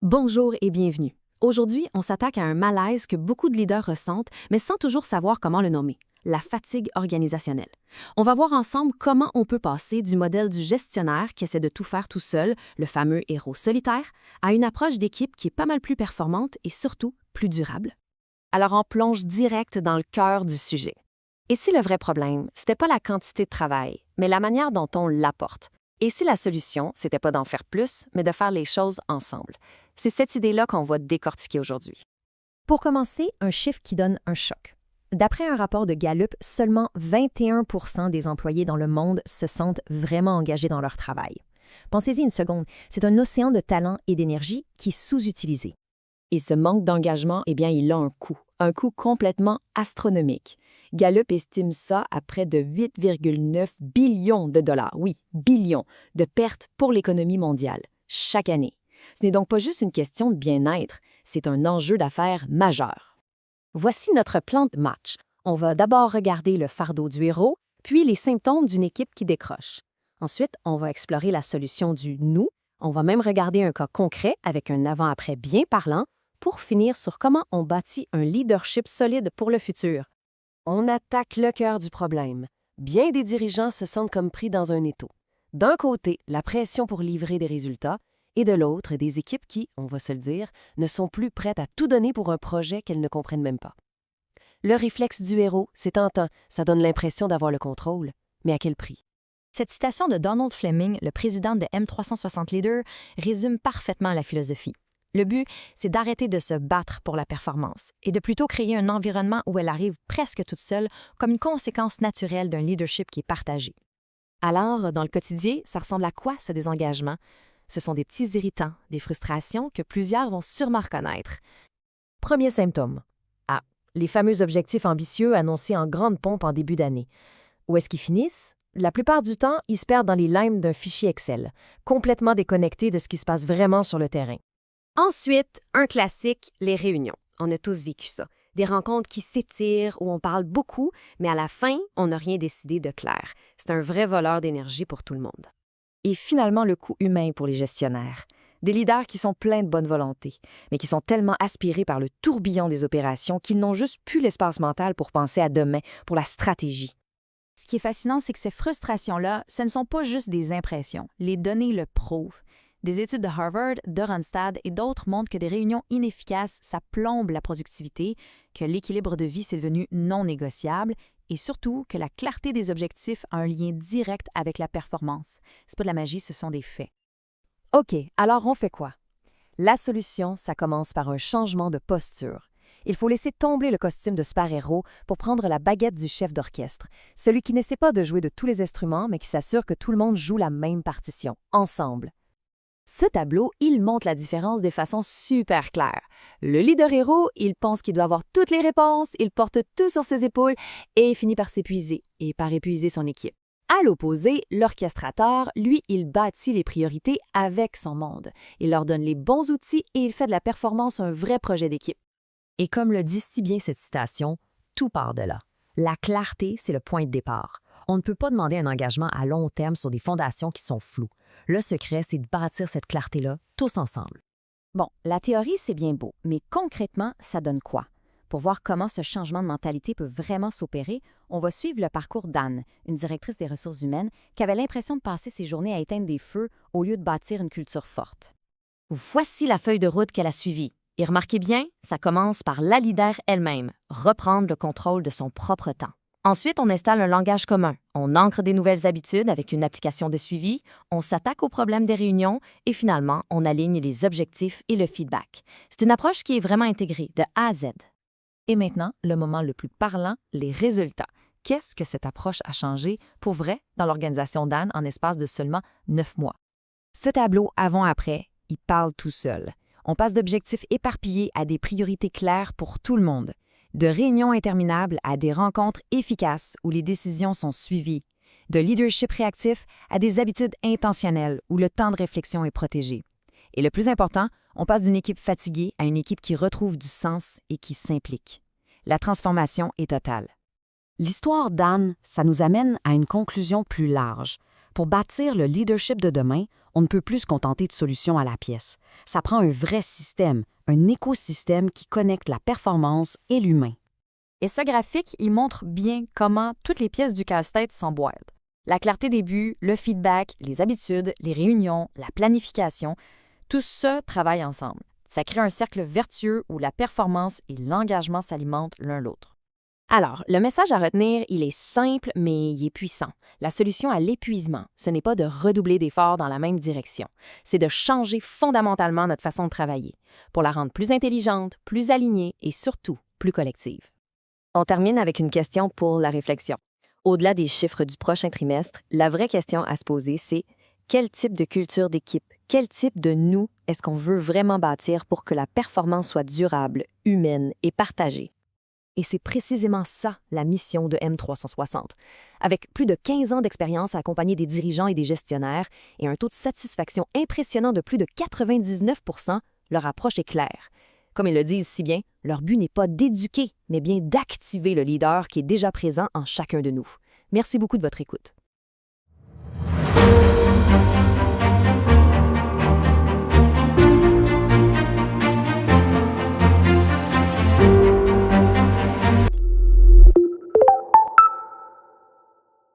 Bonjour et bienvenue. Aujourd'hui, on s'attaque à un malaise que beaucoup de leaders ressentent, mais sans toujours savoir comment le nommer, la fatigue organisationnelle. On va voir ensemble comment on peut passer du modèle du gestionnaire qui essaie de tout faire tout seul, le fameux héros solitaire, à une approche d'équipe qui est pas mal plus performante et surtout plus durable. Alors on plonge direct dans le cœur du sujet. Et si le vrai problème, c'était pas la quantité de travail, mais la manière dont on l'apporte? Et si la solution, c'était pas d'en faire plus, mais de faire les choses ensemble? C'est cette idée-là qu'on va décortiquer aujourd'hui. Pour commencer, un chiffre qui donne un choc. D'après un rapport de Gallup, seulement 21% des employés dans le monde se sentent vraiment engagés dans leur travail. Pensez-y une seconde, c'est un océan de talent et d'énergie qui est sous-utilisé. Et ce manque d'engagement, il a un coût complètement astronomique. Gallup estime ça à près de 8,9 billions de dollars, oui, billions, de pertes pour l'économie mondiale, chaque année. Ce n'est donc pas juste une question de bien-être, c'est un enjeu d'affaires majeur. Voici notre plan de match. On va d'abord regarder le fardeau du héros, puis les symptômes d'une équipe qui décroche. Ensuite, on va explorer la solution du « nous ». On va même regarder un cas concret avec un avant-après bien parlant pour finir sur comment on bâtit un leadership solide pour le futur. On attaque le cœur du problème. Bien des dirigeants se sentent comme pris dans un étau. D'un côté, la pression pour livrer des résultats, et de l'autre, des équipes qui, on va se le dire, ne sont plus prêtes à tout donner pour un projet qu'elles ne comprennent même pas. Le réflexe du héros, c'est tentant, ça donne l'impression d'avoir le contrôle, mais à quel prix? Cette citation de Donald Fleming, le président de M360 Leader, résume parfaitement la philosophie. Le but, c'est d'arrêter de se battre pour la performance et de plutôt créer un environnement où elle arrive presque toute seule comme une conséquence naturelle d'un leadership qui est partagé. Alors, dans le quotidien, ça ressemble à quoi ce désengagement? Ce sont des petits irritants, des frustrations que plusieurs vont sûrement reconnaître. Premier symptôme. Les fameux objectifs ambitieux annoncés en grande pompe en début d'année. Où est-ce qu'ils finissent? La plupart du temps, ils se perdent dans les limes d'un fichier Excel, complètement déconnectés de ce qui se passe vraiment sur le terrain. Ensuite, un classique, les réunions. On a tous vécu ça. Des rencontres qui s'étirent, où on parle beaucoup, mais à la fin, on n'a rien décidé de clair. C'est un vrai voleur d'énergie pour tout le monde. Et finalement, le coût humain pour les gestionnaires. Des leaders qui sont pleins de bonne volonté, mais qui sont tellement aspirés par le tourbillon des opérations qu'ils n'ont juste plus l'espace mental pour penser à demain, pour la stratégie. Ce qui est fascinant, c'est que ces frustrations-là, ce ne sont pas juste des impressions. Les données le prouvent. Des études de Harvard, de Randstad et d'autres montrent que des réunions inefficaces, ça plombe la productivité, que l'équilibre de vie, c'est devenu non négociable et surtout que la clarté des objectifs a un lien direct avec la performance. C'est pas de la magie, ce sont des faits. OK, alors on fait quoi? La solution, ça commence par un changement de posture. Il faut laisser tomber le costume de super-héros pour prendre la baguette du chef d'orchestre, celui qui n'essaie pas de jouer de tous les instruments, mais qui s'assure que tout le monde joue la même partition, ensemble. Ce tableau, il montre la différence de façon super claire. Le leader héros, il pense qu'il doit avoir toutes les réponses, il porte tout sur ses épaules et il finit par s'épuiser et par épuiser son équipe. À l'opposé, l'orchestrateur, lui, il bâtit les priorités avec son monde. Il leur donne les bons outils et il fait de la performance un vrai projet d'équipe. Et comme le dit si bien cette citation, tout part de là. La clarté, c'est le point de départ. On ne peut pas demander un engagement à long terme sur des fondations qui sont floues. Le secret, c'est de bâtir cette clarté-là tous ensemble. Bon, la théorie, c'est bien beau, mais concrètement, ça donne quoi? Pour voir comment ce changement de mentalité peut vraiment s'opérer, on va suivre le parcours d'Anne, une directrice des ressources humaines, qui avait l'impression de passer ses journées à éteindre des feux au lieu de bâtir une culture forte. Voici la feuille de route qu'elle a suivie. Et remarquez bien, ça commence par la leader elle-même, reprendre le contrôle de son propre temps. Ensuite, on installe un langage commun. On ancre des nouvelles habitudes avec une application de suivi, on s'attaque aux problèmes des réunions et finalement, on aligne les objectifs et le feedback. C'est une approche qui est vraiment intégrée de A à Z. Et maintenant, le moment le plus parlant, les résultats. Qu'est-ce que cette approche a changé pour vrai dans l'organisation d'Anne en espace de seulement 9 mois? Ce tableau avant-après, il parle tout seul. On passe d'objectifs éparpillés à des priorités claires pour tout le monde. De réunions interminables à des rencontres efficaces où les décisions sont suivies. De leadership réactif à des habitudes intentionnelles où le temps de réflexion est protégé. Et le plus important, on passe d'une équipe fatiguée à une équipe qui retrouve du sens et qui s'implique. La transformation est totale. L'histoire d'Anne, ça nous amène à une conclusion plus large. Pour bâtir le leadership de demain, on ne peut plus se contenter de solutions à la pièce. Ça prend un vrai système, un écosystème qui connecte la performance et l'humain. Et ce graphique, il montre bien comment toutes les pièces du casse-tête s'emboîtent. La clarté des buts, le feedback, les habitudes, les réunions, la planification, tout ça travaille ensemble. Ça crée un cercle vertueux où la performance et l'engagement s'alimentent l'un l'autre. Alors, le message à retenir, il est simple, mais il est puissant. La solution à l'épuisement, ce n'est pas de redoubler d'efforts dans la même direction. C'est de changer fondamentalement notre façon de travailler pour la rendre plus intelligente, plus alignée et surtout plus collective. On termine avec une question pour la réflexion. Au-delà des chiffres du prochain trimestre, la vraie question à se poser, c'est quel type de culture d'équipe, quel type de nous est-ce qu'on veut vraiment bâtir pour que la performance soit durable, humaine et partagée? Et c'est précisément ça, la mission de M360. Avec plus de 15 ans d'expérience à accompagner des dirigeants et des gestionnaires et un taux de satisfaction impressionnant de plus de 99 %, leur approche est claire. Comme ils le disent si bien, leur but n'est pas d'éduquer, mais bien d'activer le leader qui est déjà présent en chacun de nous. Merci beaucoup de votre écoute.